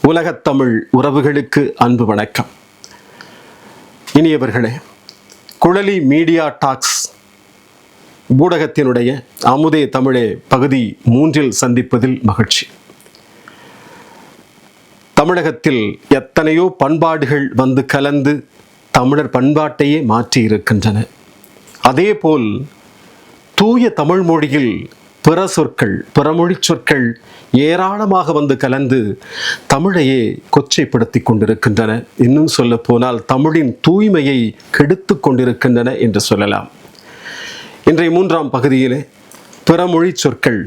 உலகத்தமிழ் உறவுகளுக்கு அன்பு வணக்கம். இனியவர்களே, குழலி மீடியா டாக்ஸ் ஊடகத்தினுடைய அமுதே தமிழே பகுதி 3 சந்திப்பதில் மகிழ்ச்சி. தமிழகத்தில் எத்தனையோ பண்பாடுகள் வந்து கலந்து தமிழர் பண்பாட்டையே மாற்றி இருக்கின்றன. அதேபோல் தூய தமிழ் மொழியில் பிற சொற்கள், பிறமொழி சொற்கள் ஏராளமாக வந்து கலந்து தமிழையே கொச்சைப்படுத்தி கொண்டிருக்கின்றன. இன்னும் சொல்ல போனால் தமிழின் தூய்மையை கெடுத்து கொண்டிருக்கின்றன என்று சொல்லலாம். இன்றைய 3ஆம் பகுதியிலே பிறமொழி சொற்கள்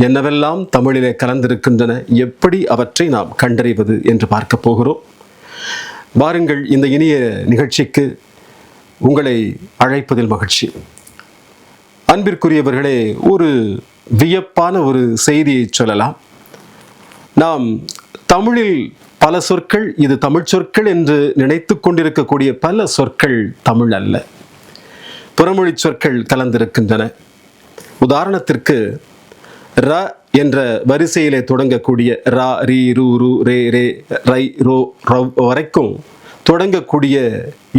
என்னவெல்லாம் தமிழிலே கலந்திருக்கின்றன, எப்படி அவற்றை நாம் கண்டறிவது என்று பார்க்க போகிறோம். வாருங்கள், இந்த இனிய நிகழ்ச்சிக்கு உங்களை அழைப்பதில் மகிழ்ச்சி. அன்பிற்குரியவர்களே, ஒரு வியப்பான ஒரு செய்தியை சொல்லலாம். நாம் தமிழில் பல சொற்கள் இது தமிழ் சொற்கள் என்று நினைத்து கொண்டிருக்கக்கூடிய பல சொற்கள் தமிழ் அல்ல, புறமொழி சொற்கள் கலந்திருக்கின்றன. உதாரணத்திற்கு ர என்ற வரிசையிலே தொடங்கக்கூடிய ரா, ரி, ரு, ரு, ரே, ரே, ரை, ரோ, ரவ் வரைக்கும் தொடங்கக்கூடிய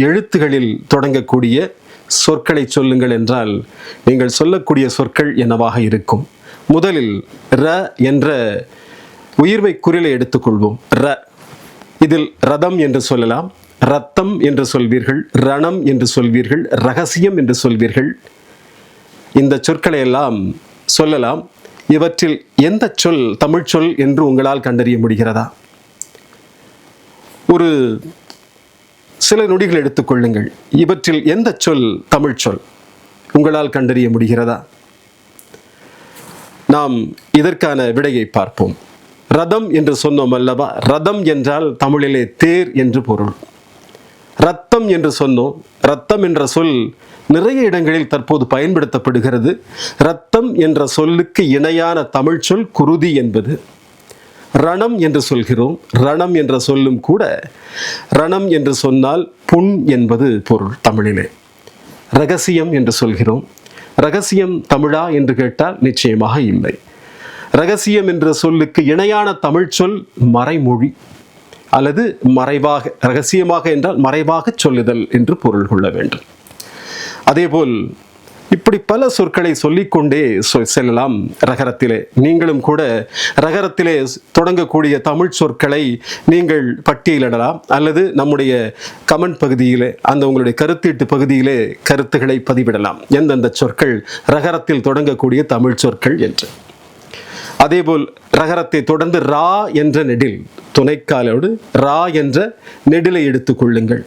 எழுத்துகளில் தொடங்கக்கூடிய சொற்களை சொல்லுங்கள் என்றால் நீங்கள் சொல்லக்கூடிய சொற்கள் என்னவாக இருக்கும்? முதலில் ர என்ற உயிர்மை குறிலை எடுத்துக்கொள்வோம். ர, இதில் ரதம் என்று சொல்லலாம், ரத்தம் என்று சொல்வீர்கள், ரணம் என்று சொல்வீர்கள், ரகசியம் என்று சொல்வீர்கள். இந்த சொற்களை எல்லாம் சொல்லலாம். இவற்றில் எந்த சொல் தமிழ் சொல் என்று உங்களால் கண்டறிய முடிகிறதா? ஒரு சில நொடிகள் எடுத்துக்கொள்ளுங்கள். இவற்றில் எந்த சொல் தமிழ் சொல் உங்களால் கண்டறிய முடிகிறதா? நாம் இதற்கான விடையை பார்ப்போம். ரதம் என்று சொன்னோம் அல்லவா? ரதம் என்றால் தமிழிலே தேர் என்று பொருள். ரத்தம் என்று சொன்னோம். ரத்தம் என்ற சொல் நிறைய இடங்களில் தற்போது பயன்படுத்தப்படுகிறது. ரத்தம் என்ற சொல்லுக்கு இணையான தமிழ் சொல் குருதி என்பது. ரணம் என்று சொல்கிறோம். ரணம் என்ற சொல்லும் கூட ரணம் என்று சொன்னால் புண் என்பது பொருள் தமிழிலே. ரகசியம் என்று சொல்கிறோம். ரகசியம் தமிழா என்று கேட்டால் நிச்சயமாக இல்லை. ரகசியம் என்ற சொல்லுக்கு இணையான தமிழ் சொல் மறைமொழி அல்லது மறைவாக. ரகசியமாக என்றால் மறைவாக சொல்லுதல் என்று பொருள் கொள்ள வேண்டும். அதேபோல் இப்படி பல சொற்களை சொல்லிக்கொண்டே செல்லலாம். ரகரத்திலே நீங்களும் கூட ரகரத்திலே தொடங்கக்கூடிய தமிழ் சொற்களை நீங்கள் பட்டியலிடலாம், அல்லது நம்முடைய கமெண்ட் பகுதியிலே, அந்த உங்களுடைய கருத்தீட்டு பகுதியிலே கருத்துக்களை பதிவிடலாம், எந்தெந்த சொற்கள் ரகரத்தில் தொடங்கக்கூடிய தமிழ் சொற்கள் என்று. அதேபோல் ரகரத்தை தொடர்ந்து ரா என்ற நெடில், துணைக்காலோடு ரா என்ற நெடிலை எடுத்துக்கொள்ளுங்கள்.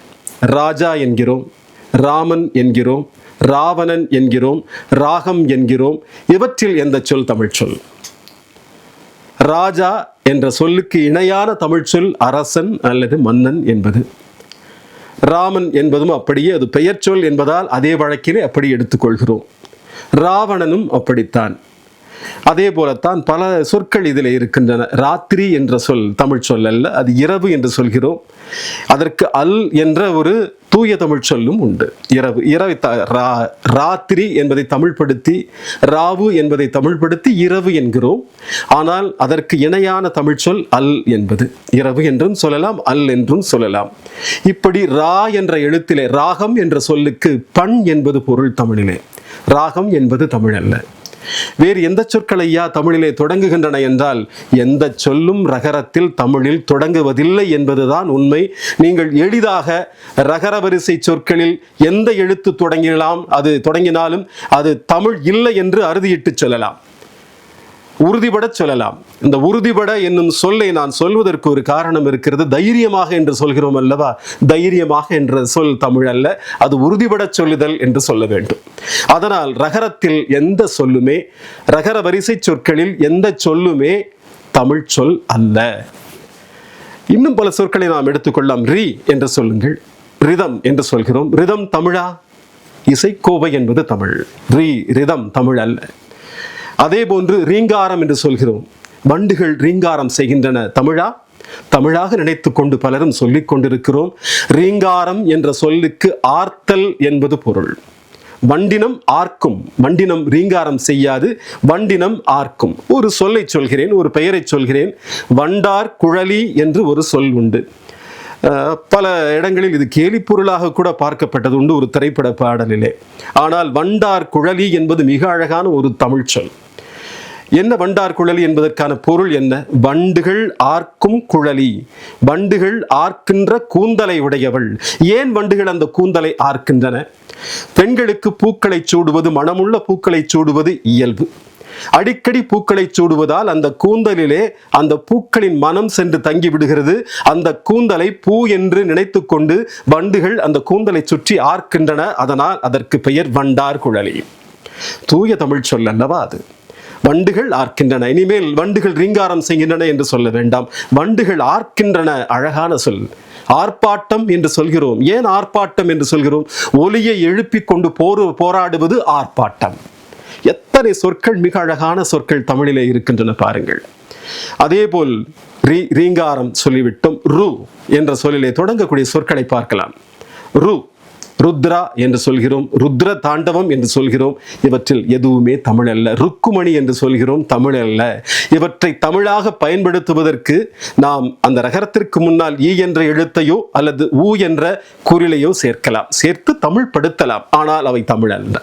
ராஜா என்கிறோம், ராமன் என்கிறோம், ராவணன் என்கிறோம், ராகம் என்கிறோம். இவற்றில் எந்த சொல் தமிழ் சொல்? ராஜா என்ற சொல்லுக்கு இணையான தமிழ் சொல் அரசன் அல்லது மன்னன் என்பது. ராமன் என்பதும் அப்படியே, அது பெயர் சொல் என்பதால் அதே வழக்கிலே அப்படி எடுத்துக்கொள்கிறோம். ராவணனும் அப்படித்தான். அதே போலத்தான் பல சொற்கள் இதில் இருக்கின்றன. ராத்திரி என்ற சொல் தமிழ் சொல் அல்ல, அது இரவு என்று சொல்கிறோம். அதற்கு அல் என்ற ஒரு தூய தமிழ் சொல்லும் உண்டு. இரவு, இரவை ராத்திரி என்பதை தமிழ்படுத்தி, ராவு என்பதை தமிழ்படுத்தி இரவு என்கிறோம். ஆனால் அதற்கு இணையான தமிழ் சொல் அல் என்பது. இரவு என்றும் சொல்லலாம், அல் என்றும் சொல்லலாம். இப்படி ரா என்ற எழுத்திலே ராகம் என்ற சொல்லுக்கு பண் என்பது பொருள் தமிழிலே. ராகம் என்பது தமிழ் அல்ல. வேறு எந்த சொற்கள் ஐயா தமிழிலே தொடங்குகின்றன என்றால் எந்த சொல்லும் ரகரத்தில் தமிழில் தொடங்குவதில்லை என்பதுதான் உண்மை. நீங்கள் எளிதாக ரகர வரிசை சொற்களில் எந்த எழுத்து தொடங்கினாலும் அது தமிழ் இல்லை என்று அறுதியிட்டு சொல்லலாம், உறுதிபட சொல்லலாம். இந்த உறுதிபட என்னும் சொல்லை நான் சொல்வதற்கு ஒரு காரணம் இருக்கிறது. தைரியமாக என்று சொல்கிறோம் அல்லவா? தைரியமாக என்ற சொல் தமிழ் அல்ல, அது உறுதிபட சொல்லுதல் என்று சொல்ல வேண்டும். அதனால் ரகரத்தில் எந்த சொல்லுமே, ரகர வரிசை சொற்களில் எந்த சொல்லுமே தமிழ் சொல் அல்ல. இன்னும் பல சொற்களை நாம் எடுத்துக்கொள்ளலாம். ரி என்று சொல்லுங்கள். ரிதம் என்று சொல்கிறோம். ரிதம் தமிழா? இசைக்கோவை என்பது தமிழ். ரி, ரிதம் தமிழ் அல்ல. அதே போன்று ரீங்காரம் என்று சொல்கிறோம். வண்டுகள் ரீங்காரம் செய்கின்றன, தமிழா? தமிழாக நினைத்து கொண்டு பலரும் சொல்லிக் கொண்டிருக்கிறோம். ரீங்காரம் என்ற சொல்லுக்கு ஆர்த்தல் என்பது பொருள். வண்டினம் ஆர்க்கும், வண்டினம் ரீங்காரம் செய்யாது, வண்டினம் ஆர்க்கும். ஒரு சொல்லை சொல்கிறேன், ஒரு பெயரை சொல்கிறேன். வண்டார் குழலி என்று ஒரு சொல் உண்டு. பல இடங்களில் இது கேலிப்பொருளாக கூட பார்க்கப்பட்டது உண்டு ஒரு திரைப்பட பாடலிலே. ஆனால் வண்டார் குழலி என்பது மிக அழகான ஒரு தமிழ் சொல். என்ன வண்டார் குழலி என்பதற்கான பொருள் என்ன? வண்டுகள் ஆர்க்கும் குழலி, வண்டுகள் ஆர்க்கின்ற கூந்தலை உடையவள். ஏன் வண்டுகள் அந்த கூந்தலை ஆர்க்கின்றன? பெண்களுக்கு பூக்களை சூடுவது, மணமுள்ள பூக்களை சூடுவது இயல்பு. அடிக்கடி பூக்களை சூடுவதால் அந்த கூந்தலிலே அந்த பூக்களின் மனம் சென்று தங்கி விடுகிறது. அந்த கூந்தலை பூ என்று நினைத்து கொண்டு வண்டுகள் அந்த கூந்தலை சுற்றி ஆர்க்கின்றன. அதனால் அதற்கு பெயர் வண்டார் குழலி. தூய தமிழ் சொல் அல்லவா அது? வண்டுகள் ஆர்க்கின்றன. இனிமேல் வண்டுகள் ரீங்காரம் செய்கின்றன என்று சொல்ல வேண்டாம், வண்டுகள் ஆர்க்கின்றன. அழகான சொல். ஆர்ப்பாட்டம் என்று சொல்கிறோம். ஏன் ஆர்ப்பாட்டம் என்று சொல்கிறோம்? ஒலியை எழுப்பிக் கொண்டு போராடுவது ஆர்ப்பாட்டம். எத்தனை சொற்கள், மிக அழகான சொற்கள் தமிழிலே இருக்கின்றன பாருங்கள். அதேபோல் ரீங்காரம் சொல்லிவிட்டோம். ரு என்ற சொல்லிலே தொடங்கக்கூடிய சொற்களை பார்க்கலாம். ரு, ருத்ரா என்று சொல்கிறோம், ருத்ர தாண்டவம் என்று சொல்கிறோம். இவற்றில் எதுவுமே தமிழ் அல்ல. ருக்குமணி என்று சொல்கிறோம், தமிழ் அல்ல. இவற்றை தமிழாக பயன்படுத்துவதற்கு நாம் அந்த ரகரத்திற்கு முன்னால் ஈ என்ற எழுத்தையோ அல்லது ஊ என்ற குறிலையோ சேர்க்கலாம், சேர்த்து தமிழ் படுத்தலாம். ஆனால் அவை தமிழ் அல்ல.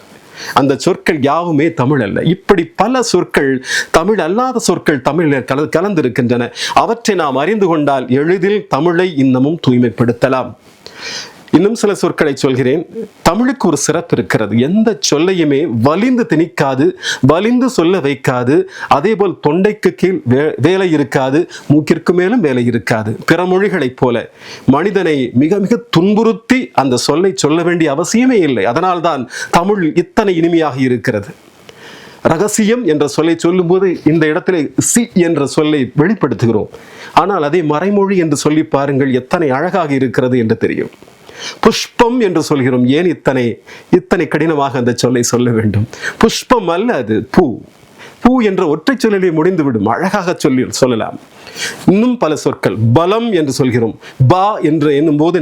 அந்த சொற்கள் யாவுமே தமிழ் அல்ல. இப்படி பல சொற்கள், தமிழ் அல்லாத சொற்கள் தமிழில் கலந்திருக்கின்றன. அவற்றை நாம் அறிந்து கொண்டால் எளிதில் தமிழை இன்னமும் தூய்மைப்படுத்தலாம். இன்னும் சில சொற்களை சொல்கிறேன். தமிழுக்கு ஒரு சிறப்பு இருக்கிறது. எந்த சொல்லையுமே வலிந்து திணிக்காது, வலிந்து சொல்ல வைக்காது. அதே போல் தொண்டைக்கு கீழ் வேலை இருக்காது, மூக்கிற்கு மேலும் வேலை இருக்காது. பிற மொழிகளைப் போல மனிதனை மிக மிக துன்புறுத்தி அந்த சொல்லை சொல்ல வேண்டிய அவசியமே இல்லை. அதனால்தான் தமிழ் இத்தனை இனிமையாக இருக்கிறது. ரகசியம் என்ற சொல்லை சொல்லும்போது இந்த இடத்திலே சி என்ற சொல்லை வெளிப்படுத்துகிறோம். ஆனால் அதை மறைமொழி என்று சொல்லி பாருங்கள், எத்தனை அழகாக இருக்கிறது என்று தெரியும். புஷ்பம் என்று சொல்கிறோம். ஏன் இத்தனை கடினமாக அந்த சொல்லை சொல்ல வேண்டும்? புஷ்பம் அல்ல, அது பூ. பூ என்ற ஒற்றை சொல்லிலே முடிந்துவிடும். அழகாக சொல்லலாம். இன்னும் பல சொற்கள். பலம் என்று சொல்கிறோம். பா என்று என்னும் போது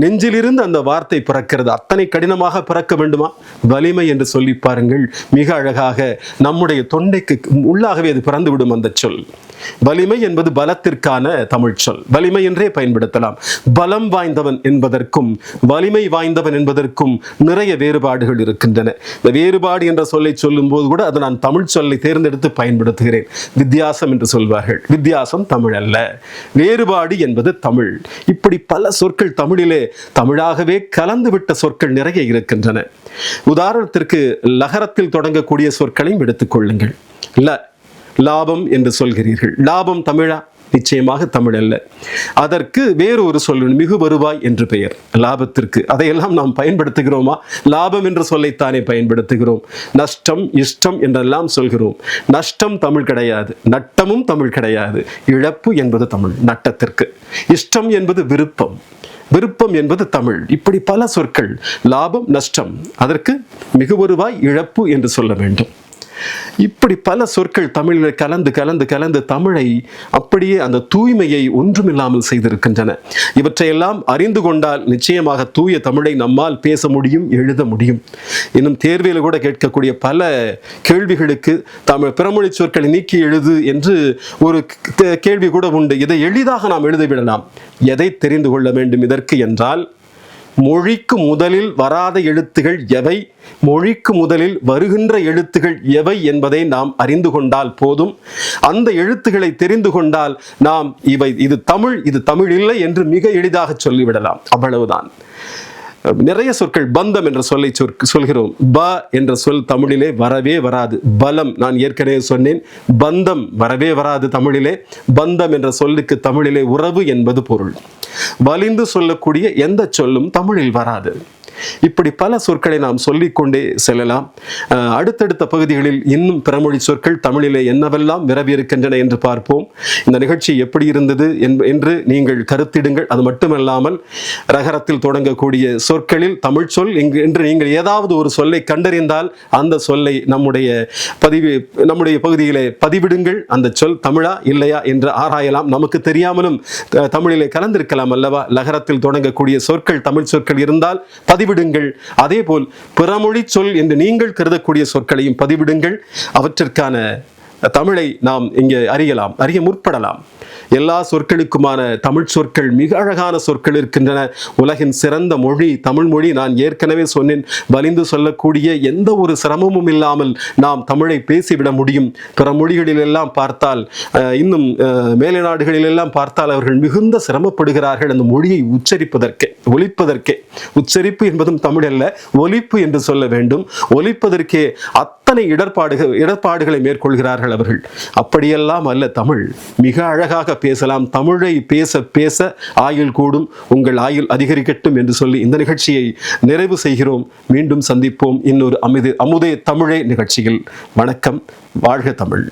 நெஞ்சிலிருந்து அந்த வார்த்தை பிறக்கிறது. அத்தனை கடினமாக பிறக்க வேண்டுமா? வலிமை என்று சொல்லி பாருங்கள், மிக அழகாக நம்முடைய தொண்டைக்கு உள்ளாகவே அது பிறந்துவிடும் அந்த சொல். வலிமை என்பது பலத்திற்கான தமிழ் சொல். வலிமை என்றே பயன்படுத்தலாம். பலம் வாய்ந்தவன் என்பதற்கும் வலிமை வாய்ந்தவன் என்பதற்கும் நிறைய வேறுபாடுகள் இருக்கின்றன. இந்த வேறுபாடு என்ற சொல்லை சொல்லும் போது கூட அது நான் தமிழ் சொல்லை தேர்ந்தெடுத்து பயன்படுத்துகிறேன். வித்தியாசம் என்று சொல்வார்கள். வித்தியாசம் தமிழ் அல்ல, வேறுபாடு என்பது தமிழ். இப்படி பல சொற்கள் தமிழிலே தமிழாகவே கலந்துவிட்ட சொற்கள் நிறைய இருக்கின்றன. உதாரணத்திற்கு லகரத்தில் தொடங்கக்கூடிய சொற்களையும் எடுத்துக்கொள்ளுங்கள். லாபம் என்று சொல்கிறீர்கள். லாபம் தமிழா? நிச்சயமாக தமிழ் அல்ல. அதற்கு வேறு ஒரு சொல், மிகு வருவாய் என்று பெயர் லாபத்திற்கு. அதையெல்லாம் நாம் பயன்படுத்துகிறோமா? லாபம் என்ற சொல்லைத்தானே பயன்படுத்துகிறோம். நஷ்டம், இஷ்டம் என்றெல்லாம் சொல்கிறோம். நஷ்டம் தமிழ் கிடையாது, நட்டமும் தமிழ் கிடையாது. இழப்பு என்பது தமிழ் நட்டத்திற்கு. இஷ்டம் என்பது விருப்பம், விருப்பம் என்பது தமிழ். இப்படி பல சொற்கள். லாபம், நஷ்டம், அதற்கு மிகு வருவாய், இழப்பு என்று சொல்ல வேண்டும். இப்படி பல சொற்கள் தமிழில் கலந்து தமிழை அப்படியே அந்த தூய்மையை ஒன்றுமில்லாமல் செய்திருக்கின்றன. இவற்றையெல்லாம் அறிந்து கொண்டால் நிச்சயமாக தூய தமிழை நம்மால் பேச முடியும், எழுத முடியும். இன்னும் தேர்வில் கூட கேட்கக்கூடிய பல கேள்விகளுக்கு பிறமொழி சொற்களை நீக்கி எழுது என்று ஒரு கேள்வி கூட உண்டு. இதை எளிதாக நாம் எழுதிவிடலாம். எதை தெரிந்து கொள்ள வேண்டும் இதற்கு என்றால், மொழிக்கு முதலில் வராத எழுத்துகள் எவை, மொழிக்கு முதலில் வருகின்ற எழுத்துகள் எவை என்பதை நாம் அறிந்து கொண்டால் போதும். அந்த எழுத்துக்களை தெரிந்து கொண்டால் நாம் இது தமிழ், இது தமிழ் இல்லை என்று மிக எளிதாக சொல்லிவிடலாம். அவ்வளவுதான். நிறைய சொற்கள். பந்தம் என்ற சொல்லை சொல்கிறோம். ப என்ற சொல் தமிழிலே வரவே வராது. பலம், நான் ஏற்கனவே சொன்னேன். பந்தம் வரவே வராது தமிழிலே. பந்தம் என்ற சொல்லுக்கு தமிழிலே உறவு என்பது பொருள். வலிந்து சொல்லக்கூடிய எந்த சொல்லும் தமிழில் வராது. இப்படி பல சொற்களை நாம் சொல்லிக்கொண்டே செல்லலாம். அடுத்தடுத்த பகுதிகளில் இன்னும் பிறமொழி சொற்கள் தமிழிலே என்னவெல்லாம் விரவி இருக்கின்றன என்று பார்ப்போம். இந்த நிகழ்ச்சி எப்படி இருந்தது என்று நீங்கள் கருத்திடுங்கள். அது மட்டுமல்லாமல் ரகரத்தில் தொடங்கக்கூடிய சொற்களில் தமிழ் சொல் என்று நீங்கள் ஏதாவது ஒரு சொல்லை கண்டறிந்தால் அந்த சொல்லை நம்முடைய பகுதியிலே பதிவிடுங்கள். அந்த சொல் தமிழா இல்லையா என்று ஆராயலாம். நமக்கு தெரியாமலும் தமிழிலே கலந்திருக்கலாம் அல்லவா? லகரத்தில் தொடங்கக்கூடிய சொற்கள் தமிழ் சொற்கள் இருந்தால் பதிவிடுங்கள். அதேபோல் பிறமொழி சொல் என்று நீங்கள் கருதக்கூடிய சொற்களையும் பதிவிடுங்கள். அவற்றிற்கான தமிழை நாம் இங்கே அறிய முற்படலாம். எல்லா சொற்களுக்குமான தமிழ் சொற்கள், மிக அழகான சொற்கள் இருக்கின்றன. உலகின் சிறந்த மொழி தமிழ் மொழி. நான் ஏற்கனவே சொன்னேன், வலிந்து சொல்லக்கூடிய எந்த ஒரு சிரமமும் இல்லாமல் நாம் தமிழை பேசிவிட முடியும். பிற மொழிகளிலெல்லாம் பார்த்தால், இன்னும் மேலை நாடுகளிலெல்லாம் பார்த்தால் அவர்கள் மிகுந்த சிரமப்படுகிறார்கள் அந்த மொழியை உச்சரிப்பதற்கே, ஒலிப்பதற்கே. உச்சரிப்பு என்பதும் தமிழ் அல்ல, ஒலிப்பு என்று சொல்ல வேண்டும். ஒலிப்பதற்கே அத்தனை இடர்பாடுகளை மேற்கொள்கிறார்கள் அவர்கள். அப்படியெல்லாம் அல்ல, தமிழ் மிக அழகாக பேசலாம். தமிழை பேச பேச ஆயுள் கூடும், உங்கள் ஆயுள் அதிகரிக்கட்டும் என்று சொல்லி இந்த நிகழ்ச்சியை நிறைவு செய்கிறோம். மீண்டும் சந்திப்போம் இன்னொரு அமுதே தமிழே நிகழ்ச்சியில். வணக்கம். வாழ்க தமிழ்.